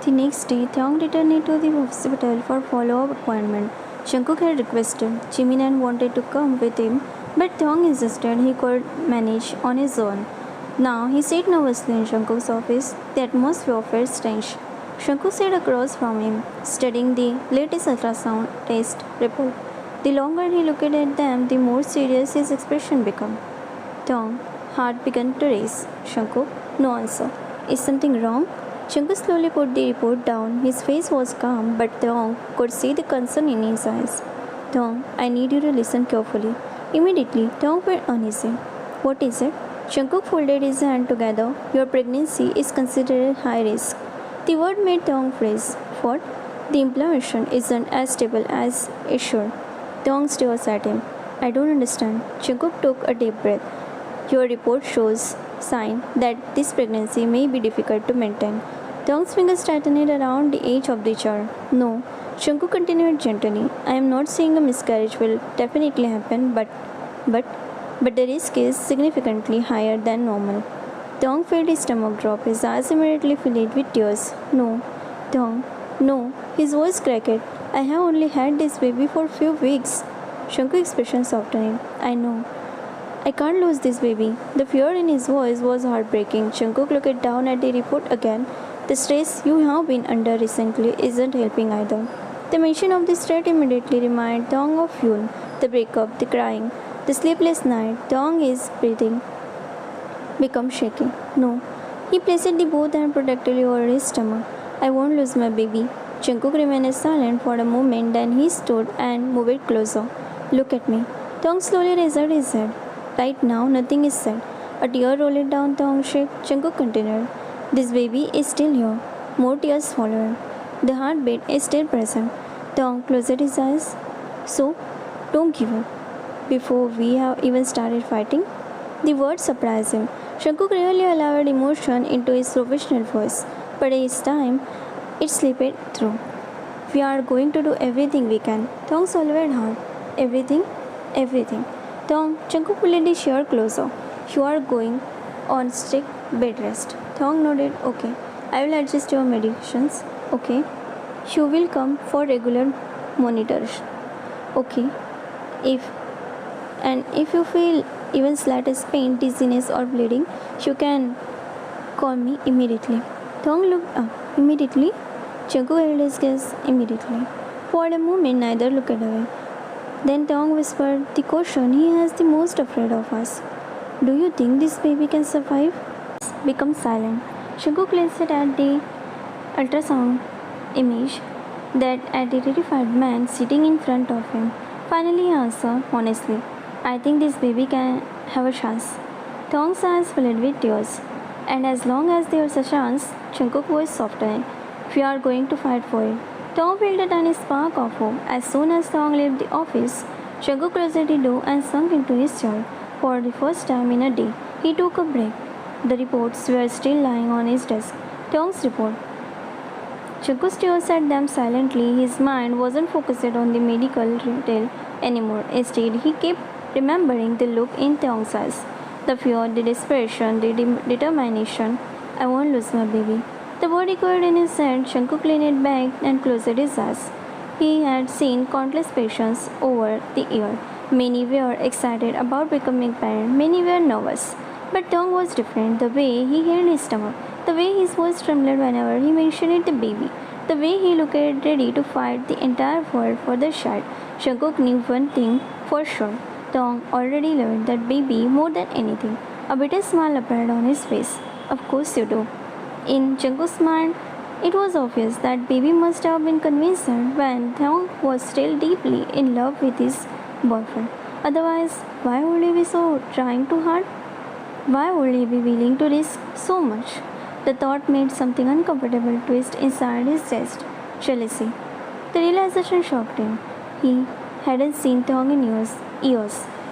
The next day, Thong returned to the hospital for follow-up appointment. Shankuk had requested Jimin and wanted to come with him, but Thong insisted he could manage on his own. Now he sat nervously in Shankuk's office. The atmosphere felt strange. Shankuk sat across from him, studying the latest ultrasound test report. The longer he looked at them, the more serious his expression became. Thong, heart began to race. Shankuk, no answer. Is something wrong? Shankuk slowly put the report down. His face was calm, but Thong could see the concern in his eyes. Thong, I need you to listen carefully. Immediately, Thong felt uneasy. What is it? Shankuk folded his hand together. Your pregnancy is considered high risk. The word made Thong freeze. What? The inflammation isn't as stable as it should. Thong stares at him. I don't understand. Shankuk took a deep breath. Your report shows sign that this pregnancy may be difficult to maintain. Thong's fingers tightened around the edge of the chair. No, Shankuk continued gently. I am not saying a miscarriage will definitely happen, but the risk is significantly higher than normal. Thong felt his stomach drop. His eyes immediately filled with tears. No, Thong, no. His voice cracked. I have only had this baby for a few weeks. Shankuk's expression softened. I know. I can't lose this baby. The fear in his voice was heartbreaking. Shankuk looked down at the report again. The stress you have been under recently isn't helping either. The mention of the stress immediately reminded Thong of Yun, the breakup, the crying, the sleepless night. Thong is breathing become shaky. No. He placed the both hands protectively over his stomach. I won't lose my baby. Shankuk remained silent for a moment, then he stood and moved closer. Look at me. Thong slowly raised his head. Right now, nothing is said. A tear rolled down Thong's cheek. Shankuk continued. This baby is still here. More tears followed. The heartbeat is still present. Thong closed his eyes. So, don't give up. Before we have even started fighting? The words surprised him. Shankuk rarely allowed emotion into his professional voice, but this time it slipped through. We are going to do everything we can. Thong swallowed hard. Everything? Everything. Thong, Shankuk pulled the chair closer. You are going on strict bed rest. Thong nodded. Okay. I will adjust your medications. Okay. You will come for regular monitors. Okay. If you feel even slightest pain, dizziness or bleeding, you can call me immediately. Thong looked up. Immediately? Shankuk held his gaze immediately. For a moment, neither looked away. Then Thong whispered, the question he is the most afraid of us. Do you think this baby can survive? Become silent. Shankuk glanced at the ultrasound image that at the terrified man sitting in front of him. Finally he answered honestly, I think this baby can have a chance. Thong's eyes filled with tears. And as long as there's a chance, Shankuk's voice softened. We are going to fight for it. Thong felt a tiny spark of hope. As soon as Thong left the office, Shankuk closed the door and sunk into his chair. For the first time in a day, he took a break. The reports were still lying on his desk. Thong's report. Shankuk stared at them silently. His mind wasn't focused on the medical detail anymore. Instead, he kept remembering the look in Thong's eyes. The fear, the desperation, the determination. I won't lose my baby. The word echoed in his head. Shankuk leaned back and closed his eyes. He had seen countless patients over the year. Many were excited about becoming parents. Many were nervous. But Thong was different. The way he held his stomach, the way his voice trembled whenever he mentioned the baby, the way he looked ready to fight the entire world for the child. Shankuk knew one thing for sure. Thong already loved that baby more than anything. A bitter smile appeared on his face. Of course you do. In Shankuk's mind, it was obvious that baby must have been convinced when Thong was still deeply in love with his boyfriend. Otherwise, why would he be so trying too hard? Why would he be willing to risk so much? The thought made something uncomfortable twist inside his chest. Jealousy. The realization shocked him. He hadn't seen Thong in years.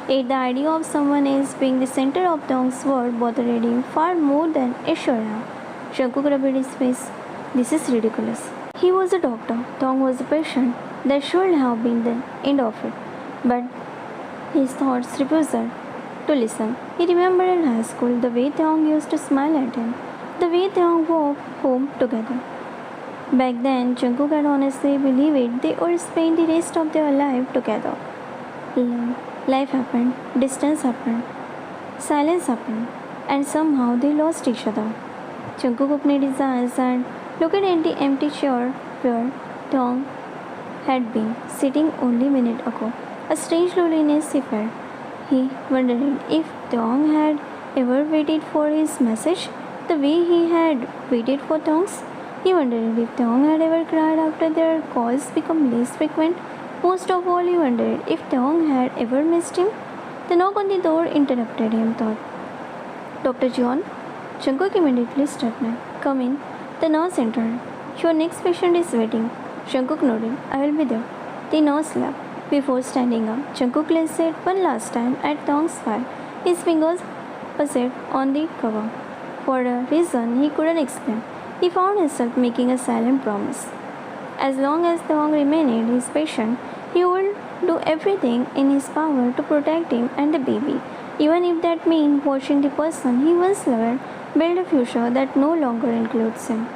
Yet the idea of someone else being the center of Thong's world bothered him far more than it should have. Shankuk rubbed his face. This is ridiculous. He was a doctor. Thong was a patient. That should have been the end of it. But his thoughts refused to listen. He remembered in high school the way Thong used to smile at him, the way Thong walked home together, Back then, Jungkook had honestly believed they would spend the rest of their life together. Life happened, distance happened, silence happened, and somehow they lost each other. Jungkook opened his eyes and looked at the empty chair where Dong had been sitting only a minute ago. A strange loneliness he felt. He wondered if Dong had ever waited for his message the way he had waited for Dong's. He wondered if Dong had ever cried after their calls became less frequent. Most of all, he wondered if Dong had ever missed him. The knock on the door interrupted him, thought. Dr. John? Jungkook immediately stepped in. Come in. The nurse entered. Your next patient is waiting. Jungkook nodded. I will be there. The nurse laughed. Before standing up, Jungkook glanced one last time at Dong's file. His fingers buzzed on the cover. For a reason he couldn't explain, he found himself making a silent promise. As long as Dong remained his patient, he would do everything in his power to protect him and the baby, even if that meant watching the person he once loved build a future that no longer includes him.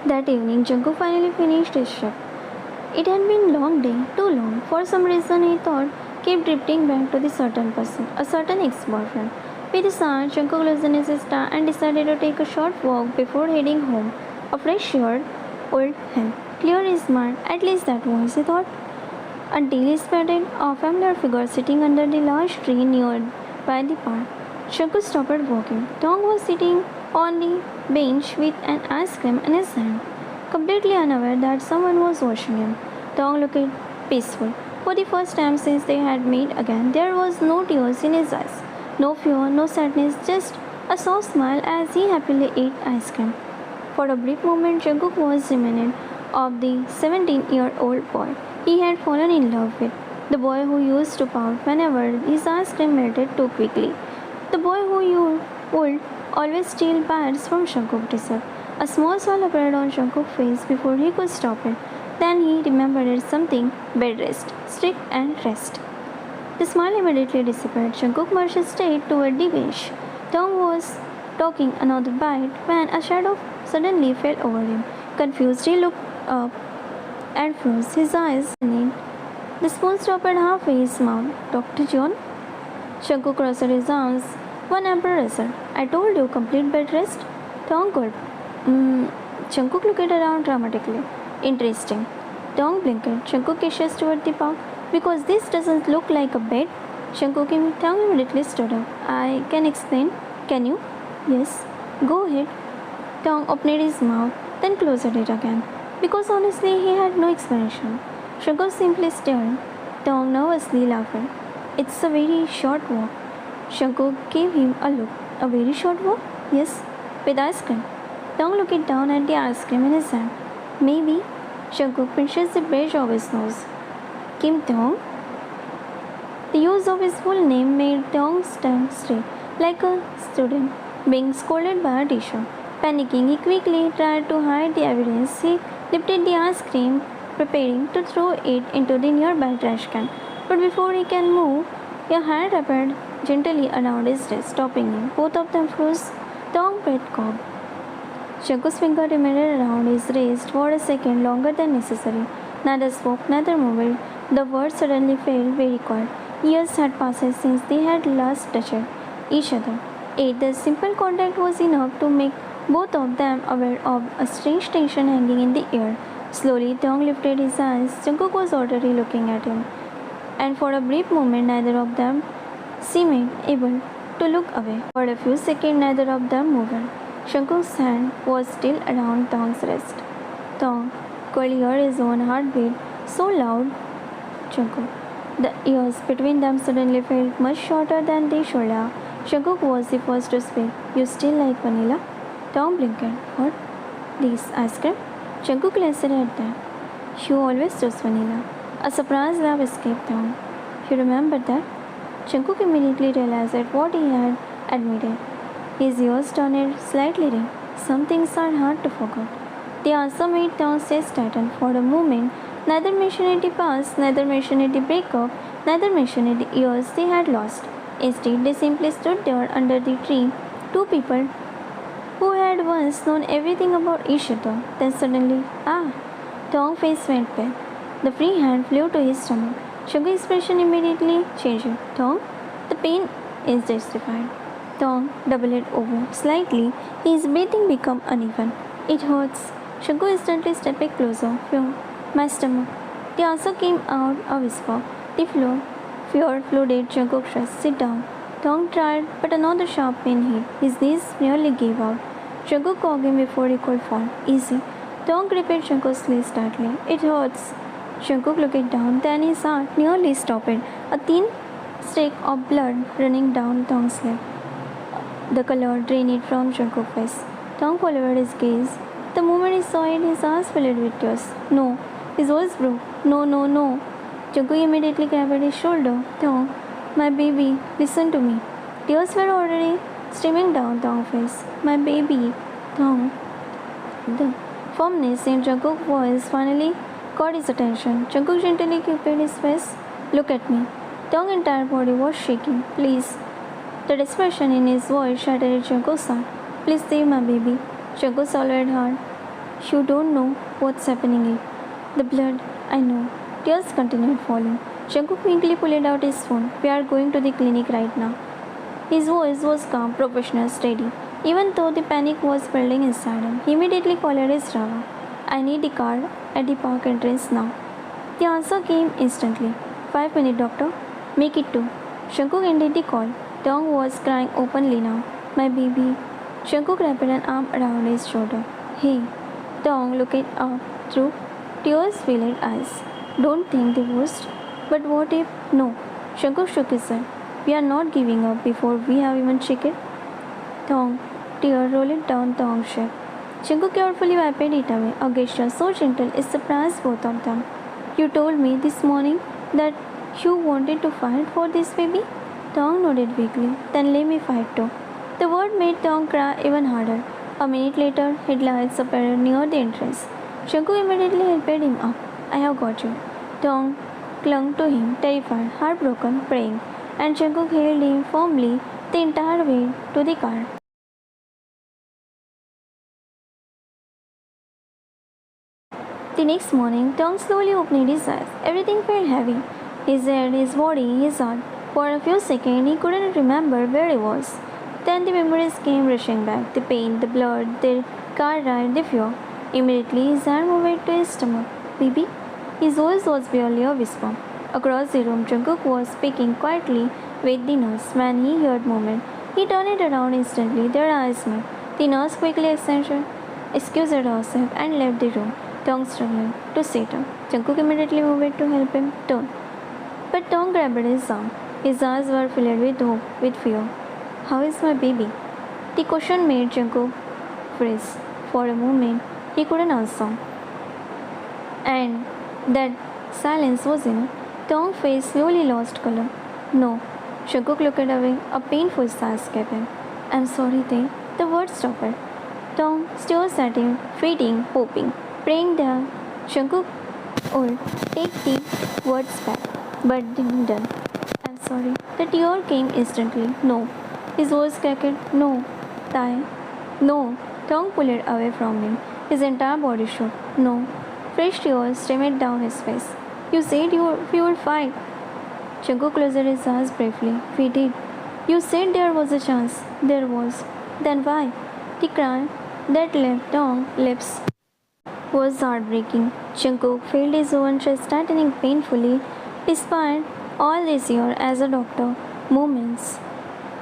That evening, Jungkook finally finished his shift. It had been a long day, too long. For some reason, he thought, kept drifting back to the certain person, a certain ex-boyfriend. With a sigh, Jungkook loosened his star and decided to take a short walk before heading home. A fresh-haired old him. Clear his mind, at least that was, he thought. Until he spotted a familiar figure sitting under the large tree near by the park. Jungkook stopped walking. Dong was sitting on the bench with an ice cream in his hand, completely unaware that someone was watching him. Dong looked peaceful. For the first time since they had met again, there was no tears in his eyes, no fear, no sadness, just a soft smile as he happily ate ice cream. For a brief moment, Jungkook was reminded of the 17-year-old boy he had fallen in love with, the boy who used to pout whenever his ice cream melted too quickly, the boy who would always steal bites from Jungkook's dessert. A small smile appeared on Jungkook's face before he could stop it. Then he remembered something: bed rest, sleep and rest. The smile immediately disappeared. Jungkook marched straight toward the bench. Dong was taking another bite when a shadow suddenly fell over him. Confused, he looked up and froze, his eyes shining. The spoon stopped halfway his mouth. Dr. John? Jungkook crossed his arms. One emperor, I told you, complete bed rest. Dong gulped. Jungkook looked around dramatically. Interesting. Dong blinked. Jungkook gestures toward the park. Because this doesn't look like a bed. Jungkook immediately stood up. I can explain. Can you? Yes. Go ahead. Dong opened his mouth, then closed it again. Because honestly, he had no explanation. Jungkook simply stared. Dong nervously laughed. It's a very short walk. Jungkook gave him a look. A very short walk? Yes. With ice cream. Dong looked down at the ice cream in his hand. Maybe. Jungkook pinched the bridge of his nose. Kim Dong? The use of his full name made Dong stand straight, like a student being scolded by a teacher. Panicking, he quickly tried to hide the evidence. He lifted the ice cream, preparing to throw it into the nearby trash can. But before he can move, a hand wrapped gently around his wrist, stopping him. Both of them froze. Dong breath coughed. Jungkook's finger remained around his wrist for a second longer than necessary. Neither spoke, neither moved. The words suddenly felt very quiet. Years had passed since they had last touched each other. Yet the simple contact was enough to make both of them aware of a strange tension hanging in the air. Slowly, Dong lifted his eyes. Jungkook was already looking at him. And for a brief moment, neither of them seemed able to look away. For a few seconds, neither of them moved. Jungkook's hand was still around Dong's wrist. Dong could hear his own heartbeat so loud. Jungkook. The years between them suddenly felt much shorter than they should have. Jungkook was the first to speak. You still like vanilla? Dong blinked. What? This ice cream? Jungkook glanced at them. You always chose vanilla. A surprised laugh escaped Dong. You remember that? Jungkook immediately realized what he had admitted. His ears turned slightly red. Some things are hard to forget. The answer made Dong's chest tighten. For a moment, neither mentioned the past, neither mentioned the breakup, neither mentioned the years they had lost. Instead, they simply stood there under the tree, Two people who had once known everything about each other. Then suddenly, Tong's face went pale. The free hand flew to his stomach. Shunku's expression immediately changed. Tong, the pain is justified. Tong doubled over slightly. His breathing became uneven. It hurts. Shunku instantly stepped closer. My stomach. The answer came out a whisper. The floor. Fear flooded Shunku's chest. Sit down. Tong tried, but another sharp pain hit. His knees nearly gave out. Shunku caught him before he could fall. Easy. Tong gripped Shunku's sleeve tightly. It hurts. Shunku looked down, then his heart nearly stopped. A thin streak of blood running down Tong's leg. The color drained from Shunku's face. Tong followed his gaze. The moment he saw it, his eyes filled with tears. No. His voice broke. No, no, no. Shunku immediately grabbed his shoulder. Tong, my baby, listen to me. Tears were already streaming down Tong's face. My baby, Tong. The firmness in Jungkook's voice finally caught his attention. Jungkook gently kept his face. Look at me. Tong's entire body was shaking. Please. The desperation in his voice shattered Jungkook's heart. Please save my baby. Jungkook swallowed hard. You don't know what's happening here. The blood, I know. Tears continued falling. Jungkook quickly pulled out his phone. We are going to the clinic right now. His voice was calm, professional, steady. Even though the panic was building inside him, he immediately called his driver. I need the car at the park entrance now. The answer came instantly. 5 minutes, doctor. Make it 2. Jungkook ended the call. Tong was crying openly now. My baby. Jungkook wrapped an arm around his shoulder. Hey. Tong looked up through tears-filled eyes. Don't think the worst. But what if? No. Jungkook shook his head. We are not giving up before we have even checked. Tong. Tear rolled down Tong's cheek. Jungkook carefully wiped it away. A gesture so gentle it surprised both of them. You told me this morning that you wanted to fight for this baby? Tong nodded weakly. Then let me fight too. The word made Tong cry even harder. A minute later, headlights appeared near the entrance. Jungkook immediately helped him up. I have got you. Tong clung to him, terrified, heartbroken, praying, and Jungkook held him firmly the entire way to the car. The next morning, Tong slowly opened his eyes. Everything felt heavy. His head, his body, his heart. For a few seconds, he couldn't remember where he was. Then the memories came rushing back. The pain, the blood, the car ride, the fear. Immediately, his hand moved to his stomach. Baby? His voice was barely a whisper. Across the room, Jungkook was speaking quietly with the nurse. When he heard movement, he turned it around instantly. Their eyes met. The nurse quickly excused herself and left the room. Tong struggled to sit up. Jungkook immediately moved to help him turn. But Tong grabbed his arm. His eyes were filled with hope, with fear. How is my baby? The question made Jungkook freeze. For a moment, he couldn't answer. And that silence was enough. Tong's face slowly lost color. No. Jungkook looked away. A painful sigh escaped him. I'm sorry, Tae. The words stopped. Tong still sat him, feeding, hoping, praying that Jungkook would take the words back. But didn't. I'm sorry. The tear came instantly. No. His voice cracked. No. Tae. No. Tong pulled away from him. His entire body shook. No. Fresh tears streamed down his face. You said we would fight. Jungkook closed his eyes briefly. We did. You said there was a chance. There was. Then why? The cry that left Tong's lips was heartbreaking. Jungkook felt his own chest tightening painfully. Despite all this year as a doctor, moments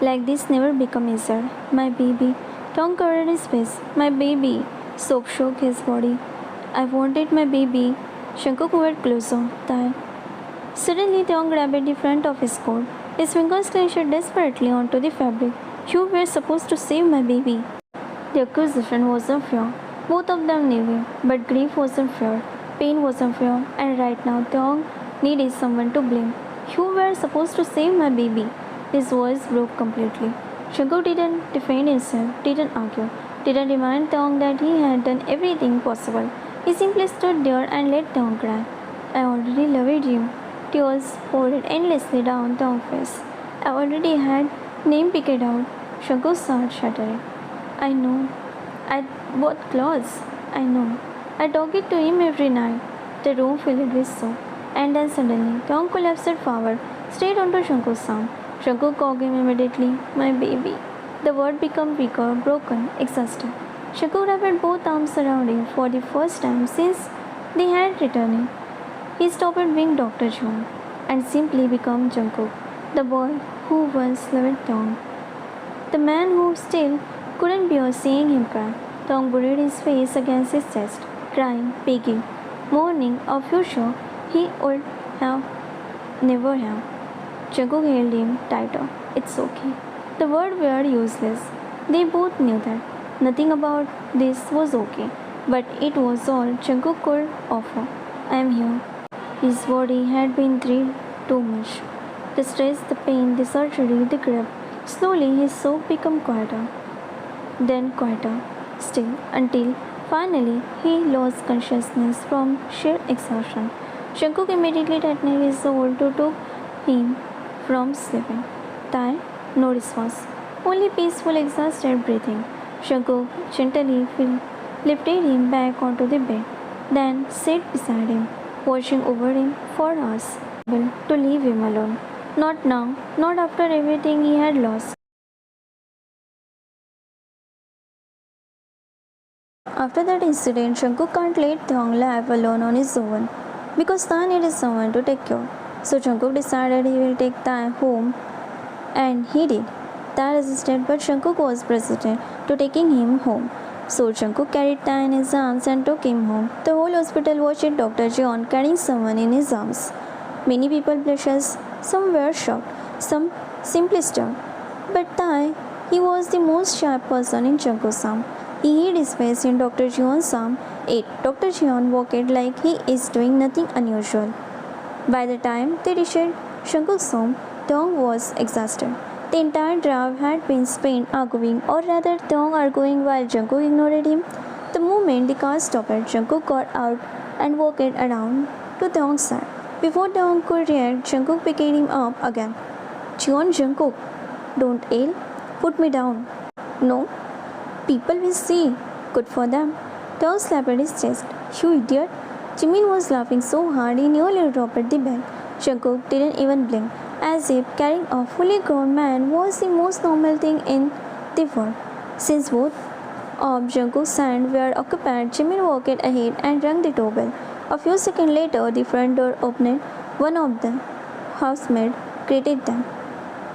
like this never become easier. My baby. Tong covered his face. My baby. Soap shook his body. I wanted my baby. Jungkook moved closer. Tae. Suddenly, Tong grabbed the front of his coat. His fingers clenched desperately onto the fabric. You were supposed to save my baby. The accusation wasn't fair. Both of them knew it. But grief wasn't fair. Pain wasn't fair. And right now, Tong needed someone to blame. You were supposed to save my baby. His voice broke completely. Jungkook didn't defend himself, didn't argue, didn't remind Tong that he had done everything possible. He simply stood there and let Tong cry. I already loved you. Tears poured endlessly down Tong's face. I already had name picked out. Shankuk's heart shattered. I know. I bought clothes. I know. I talk it to him every night. The room filled with soap. And then suddenly, Tong collapsed forward, straight onto Shankuk's arm. Shankuk caught him immediately. My baby. The word became weaker, broken, exhausted. Shankuk wrapped both arms around him for the first time since they had returned. He stopped being Dr. John and simply became Jungkook, the boy who once loved Tong. The man who still couldn't bear seeing him cry. Tong buried his face against his chest, crying, begging, mourning a future he would have never have. Jungkook held him tighter. It's okay. The words were useless. They both knew that. Nothing about this was okay, but it was all Jungkook could offer. I am here. His body had been through too much. The stress, the pain, the surgery, the grip. Slowly his soul became quieter, then quieter still, until finally he lost consciousness from sheer exhaustion. Jungkook immediately tightened his hold to took him from sleeping. Thai, no response. Only peaceful, exhausted breathing. Jungkook gently lifted him back onto the bed, then sat beside him, watching over him for hours, able to leave him alone. Not now, not after everything he had lost. After that incident, Jungkook can't let Thong live alone on his own because Thai needed someone to take care. So Jungkook decided he will take Thai home, and he did. Thai resisted, but Jungkook was persistent to taking him home. So Jungkook carried Thai in his arms and took him home. The whole hospital watched Dr. John carrying someone in his arms. Many people blushed, some were shocked, some simply stared. But Thai, he was the most sharp person in Jungkook's arm. He hid his face in Dr. Jeon's arm. Yet Dr. Jeon walked like he is doing nothing unusual. By the time they reached Jungkook's home, Dong was exhausted. The entire drive had been spent arguing, or rather, Dong arguing while Jungkook ignored him. The moment the car stopped, Jungkook got out and walked around to Dong's side. Before Dong could react, Jungkook picked him up again. Jeon, Jungkook, don't yell. Put me down. No, people will see. Good for them. Dong slapped his chest. You idiot. Jimin was laughing so hard he nearly dropped the bag. Jungkook didn't even blink, as if carrying a fully grown man was the most normal thing in the world. Since both of Jungkook's hands were occupied, Jimin walked ahead and rang the doorbell. A few seconds later, the front door opened. One of the housemaids greeted them.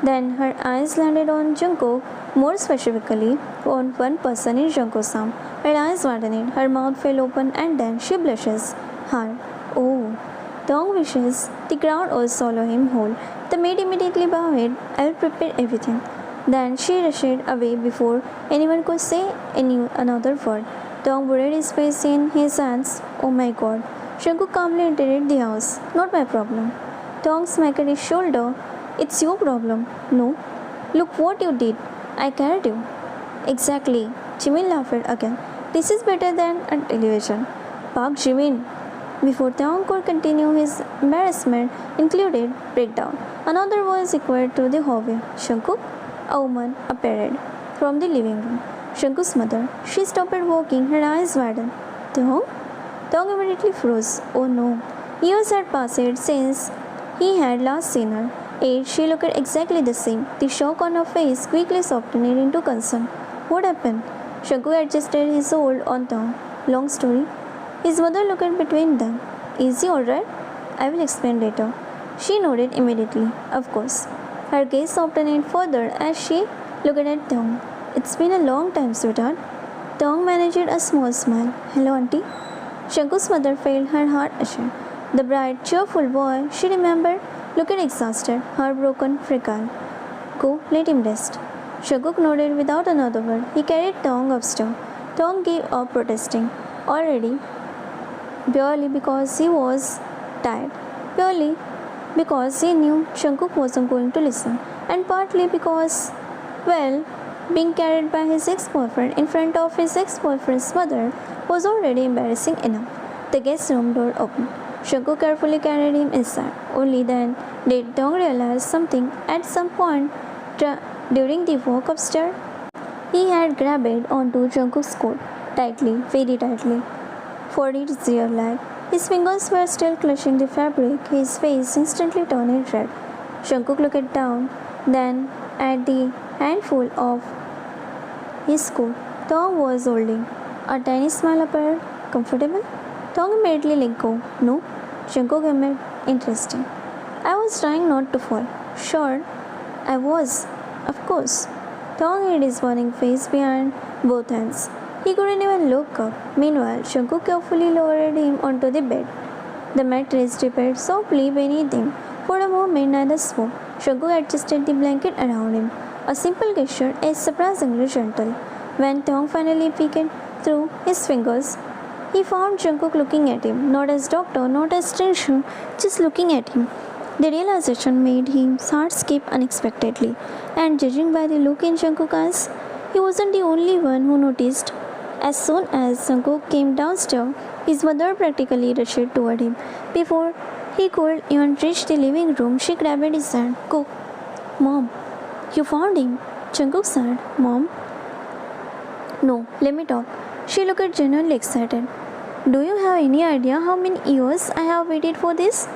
Then her eyes landed on Jungkook, more specifically on one person in Jungkook's arm. Her eyes widened, her mouth fell open, and then she blushes hard. Oh, Dong wishes the ground would swallow him whole. The maid immediately bowed. I'll prepare everything. Then she rushed away before anyone could say another word. Dong buried his face in his hands. Oh my god. Jungkook calmly entered the house. Not my problem. Dong smacked his shoulder. It's your problem. No. Look what you did. I carried you. Exactly. Jimin laughed again. This is better than a television. Park Jimin. Before Dong could continue, his embarrassment included breakdown. Another voice echoed to the hallway. Jungkook? A woman appeared from the living room. Jungkook's mother. She stopped walking, her eyes widened. Dong? Dong immediately froze. Oh no. Years had passed since he had last seen her. Yet she looked exactly the same. The shock on her face quickly softened into concern. What happened? Jungkook adjusted his hold on Dong. Long story. His mother looked between them. Is he alright? I will explain later. She nodded immediately. Of course. Her gaze softened further as she looked at Dong. It's been a long time, sweetheart. Dong managed a small smile. Hello, auntie. Jungkook's mother felt her heart ashamed. The bright, cheerful boy she remembered looked exhausted, heartbroken, fragile. Go, let him rest. Jungkook nodded without another word. He carried Dong upstairs. Dong gave up protesting. Already, purely because he was tired, purely because he knew Jungkook wasn't going to listen, and partly because, well, being carried by his ex-boyfriend in front of his ex-boyfriend's mother was already embarrassing enough. The guest room door opened. Jungkook carefully carried him inside. Only then did Dong realize something. At some point, During the walk upstairs, he had grabbed onto Jungkook's coat tightly, very tightly, for its dear life. His fingers were still clutching the fabric, his face instantly turned red. Jungkook looked down, then at the handful of his coat Tom was holding. A tiny smile appeared. Comfortable? Tom immediately let go. No. Jungkook amid interesting. I was trying not to fall. Sure, I was. Of course. Tom hid his burning face behind both hands. He couldn't even look up. Meanwhile, Jungkook carefully lowered him onto the bed. The mattress dipped softly beneath him. For a moment, neither spoke. Jungkook adjusted the blanket around him. A simple gesture is surprisingly gentle. When Tong finally peeked through his fingers, he found Jungkook looking at him, not as doctor, not as stranger, just looking at him. The realization made his heart skip unexpectedly, and judging by the look in Jungkook's eyes, he wasn't the only one who noticed. As soon as Jungkook came downstairs, his mother practically rushed toward him. Before he could even reach the living room, she grabbed his hand. Cook, Mom, you found him. Jungkook said, Mom? No, let me talk. She looked genuinely excited. Do you have any idea how many years I have waited for this?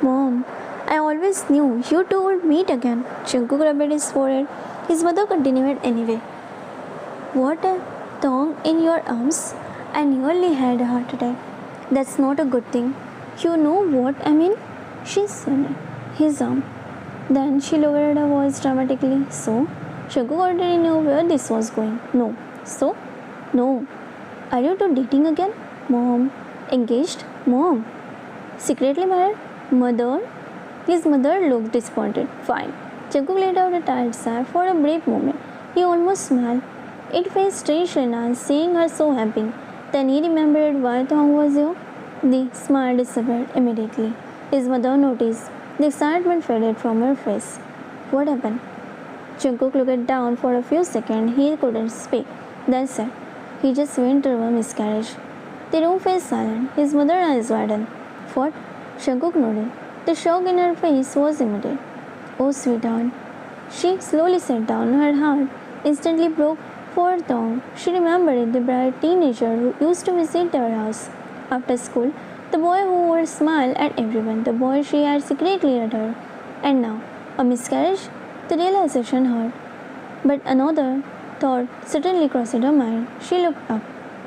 Mom, I always knew you two would meet again. Jungkook rubbed his forehead. His mother continued anyway. What a thong in your arms. I nearly had a heart attack. That's not a good thing. You know what I mean? She said. His arm. Then she lowered her voice dramatically. So? Jungkook already knew where this was going. No. So? No. Are you two dating again? Mom. Engaged? Mom. Secretly married? Mother? His mother looked disappointed. Fine. Jungkook let out a tired sigh for a brief moment. He almost smiled. It felt strangely nice seeing her so happy. Then he remembered why Thong was here. The smile disappeared immediately. His mother noticed. The excitement faded from her face. What happened? Jungkook looked down for a few seconds. He couldn't speak. Then said, he just went through a miscarriage. The room fell silent. His mother's eyes widened. What? Jungkook nodded. The shock in her face was immediate. Oh, sweetheart. She slowly sat down. Her heart instantly broke for Thong. She remembered the bright teenager who used to visit their house after school, the boy who would smile at everyone, the boy she had secretly adored. And now, a miscarriage? The realization hurt. But another thought suddenly crossed her mind. She looked up.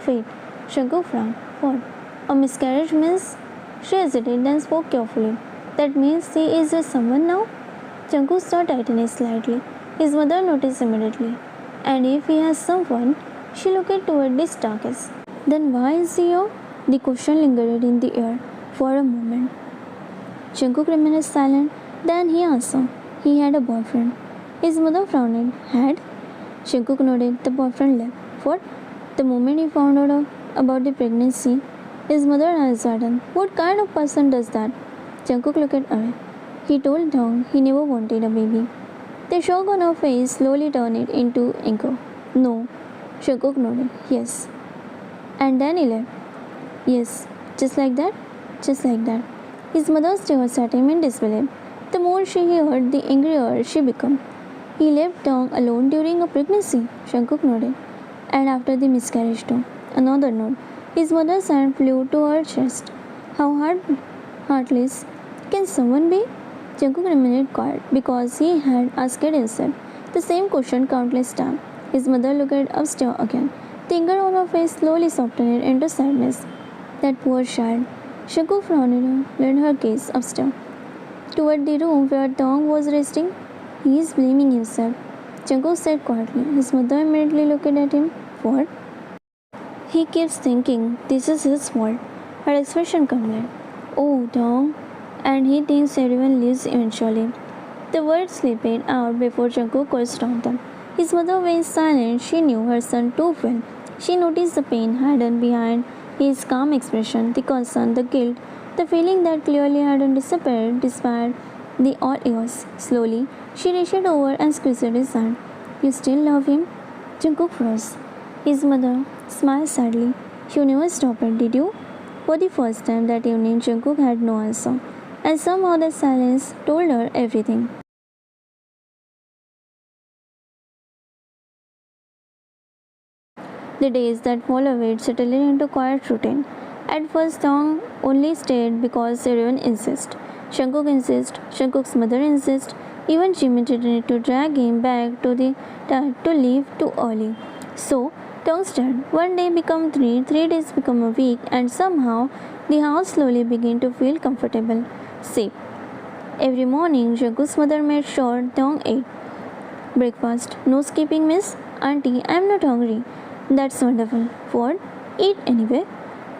Wait, Jungkook frowned. What? A miscarriage means? She hesitated, then spoke carefully. That means he is with someone now? Jungkook's jaw tightened slightly. His mother noticed immediately. And if he has someone, she looked toward the staircase. Then why is he here? The question lingered in the air for a moment. Jungkook remained silent. Then he answered. He had a boyfriend. His mother frowned. Had? Jungkook nodded. The boyfriend left. What? The moment he found out about the pregnancy, his mother eyes widened. What kind of person does that? Jungkook looked away. He told Dong he never wanted a baby. The shock on her face slowly turned it into anger. No. Jungkook nodded. Yes. And then he left. Yes. Just like that? Just like that. His mother stared at him in disbelief. The more she heard, the angrier she became. He left Dong alone during a pregnancy. Jungkook nodded. And after the miscarriage too. Another nod. His mother's hand flew to her chest. How heartless can someone be? Jungkook remained quiet because he had asked himself the same question countless times. His mother looked upstairs again. The anger on her face slowly softened into sadness. That poor child. Jungkook frowned and led her gaze upstairs. Toward the room where Dong was resting, he is blaming himself. Jungkook said quietly. His mother immediately looked at him. What? He keeps thinking this is his fault. Her expression complained. Oh, Dong. And he thinks everyone leaves eventually. The words slipped out before Jungkook could stop them. His mother was silent. She knew her son too well. She noticed the pain hidden behind his calm expression, the concern, the guilt, the feeling that clearly hadn't disappeared despite the all years. Slowly, she reached over and squeezed his hand. You still love him? Jungkook froze. His mother smiled sadly. You never stopped it, did you? For the first time that evening, Jungkook had no answer. And somehow the silence told her everything. The days that followed settled into quiet routine. At first, Tong only stayed because everyone insisted. Shankuk insists, Shankuk's mother insists, even Jimmy tried to drag him back to the to leave too early. So, Tong stayed. One day became three, 3 days become a week, and somehow the house slowly began to feel comfortable, safe. Every morning, Shankuk's mother made sure Tong ate breakfast. No skipping, miss. Auntie, I'm not hungry. That's wonderful. What? Eat anyway.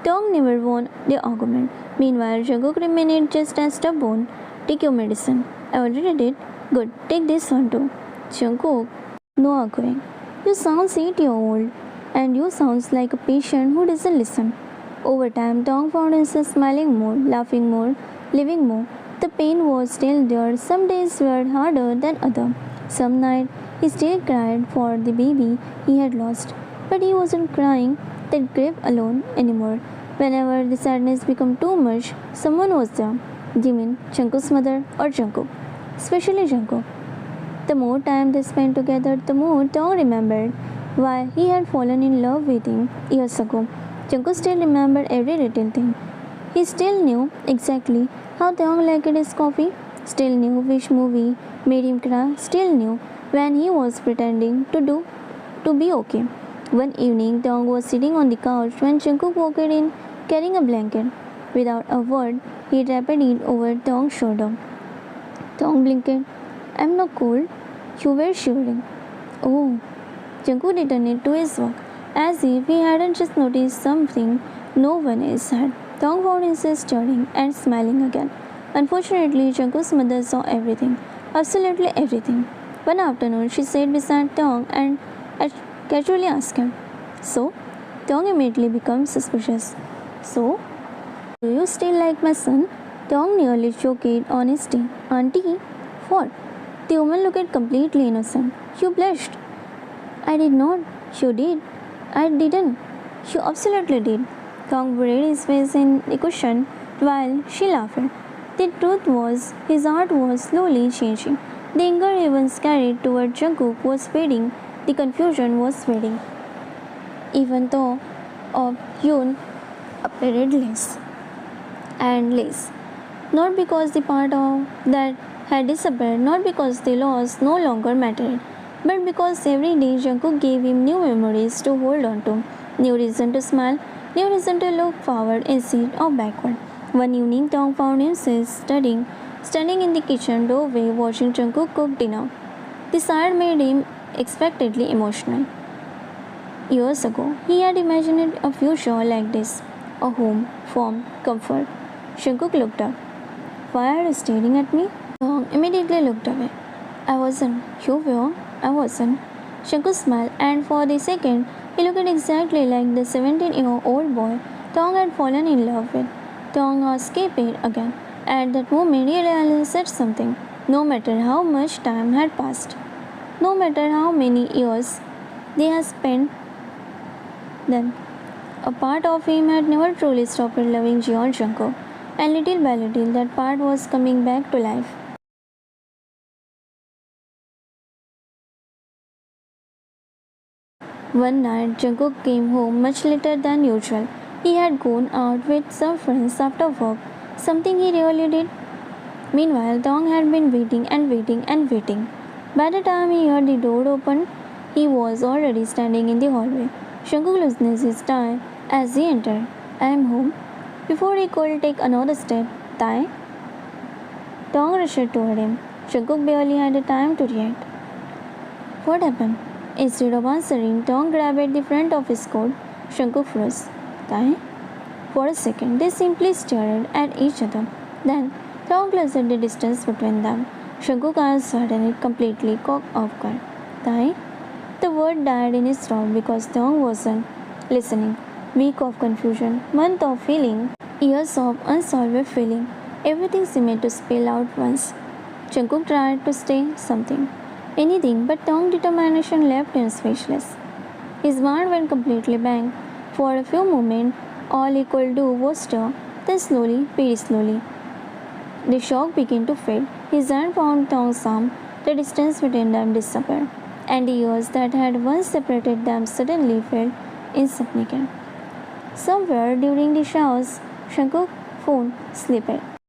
Tong never won the argument. Meanwhile, Jungkook remained just as stubborn. Take your medicine. I already did. Good. Take this one too. Jungkook, no arguing. You sound 8-year-old, and you sounds like a patient who doesn't listen. Over time, Tong found himself smiling more, laughing more, living more. The pain was still there. Some days were harder than others. Some night he still cried for the baby he had lost, but he wasn't crying that grief alone anymore. Whenever the sadness became too much, someone was there. Jimin, Jungkook's mother, or Jungkook, especially Jungkook. The more time they spent together, the more Tong remembered why he had fallen in love with him years ago. Jungkook still remembered every little thing. He still knew exactly how Tong liked his coffee, still knew which movie made him cry, still knew when he was pretending to be okay. One evening, Tong was sitting on the couch when Jungkook walked in carrying a blanket. Without a word, he wrapped it over Tong's shoulder. Tong blinked. I'm not cold. You were shivering. Oh. Jungkook returned to his work, as if he hadn't just noticed something no one else had. Tong found himself staring and smiling again. Unfortunately, Jungkook's mother saw everything, absolutely everything. One afternoon, she sat beside Tong and casually asked him, So? Tong immediately became suspicious. So? Do you still like my son? Tong nearly choked honesty. Auntie? What? The woman looked completely innocent. You blushed. I did not. You did. I didn't. You absolutely did. Tong buried his face in the cushion while she laughed. The truth was, his heart was slowly changing. The anger he once carried toward Jungkook was fading. The confusion was fading. Even though of Yoon appeared less and less. Not because the part of that had disappeared, not because the loss no longer mattered, but because every day Jungkook gave him new memories to hold on to, new reason to smile, new reason to look forward instead of backward. One evening, Tong found himself standing in the kitchen doorway watching Jungkook cook dinner. The sight made him unexpectedly emotional. Years ago, he had imagined a future like this, a home, warmth, comfort. Jungkook looked up. Why are you staring at me? Tong immediately looked away. I wasn't. You were. I wasn't. Jungkook smiled, and for the second, he looked exactly like the 17-year-old boy Tong had fallen in love with. Tong escaped again. At that moment, he realized something. No matter how much time had passed, no matter how many years they had spent, then a part of him had never truly stopped loving Jeon Jungkook, and little by little, that part was coming back to life. One night, Jungkook came home much later than usual. He had gone out with some friends after work, something he rarely did. Meanwhile, Tong had been waiting and waiting and waiting. By the time he heard the door open, he was already standing in the hallway. Jungkook loosened his tie as he entered. I am home. Before he could take another step, Tie? Tong rushed toward him. Jungkook barely had the time to react. What happened? Instead of answering, Tong grabbed at the front of his coat. Jungkook froze. Tie? For a second, they simply stared at each other. Then, Tong closed the distance between them. Jungkook's eyes suddenly completely caught off guard. Tie? The word died in his throat because Tong wasn't listening. Week of confusion, month of feeling, years of unsolved feeling. Everything seemed to spill out once. Jungkook tried to say something, anything, but Tong's determination left him speechless. His mind went completely blank. For a few moments, all he could do was stare, then slowly, very slowly. The shock began to fade. His hand found Tong's arm. The distance between them disappeared, and the years that had once separated them suddenly felt insignificant. Somewhere during the showers, Shankar phone slipped.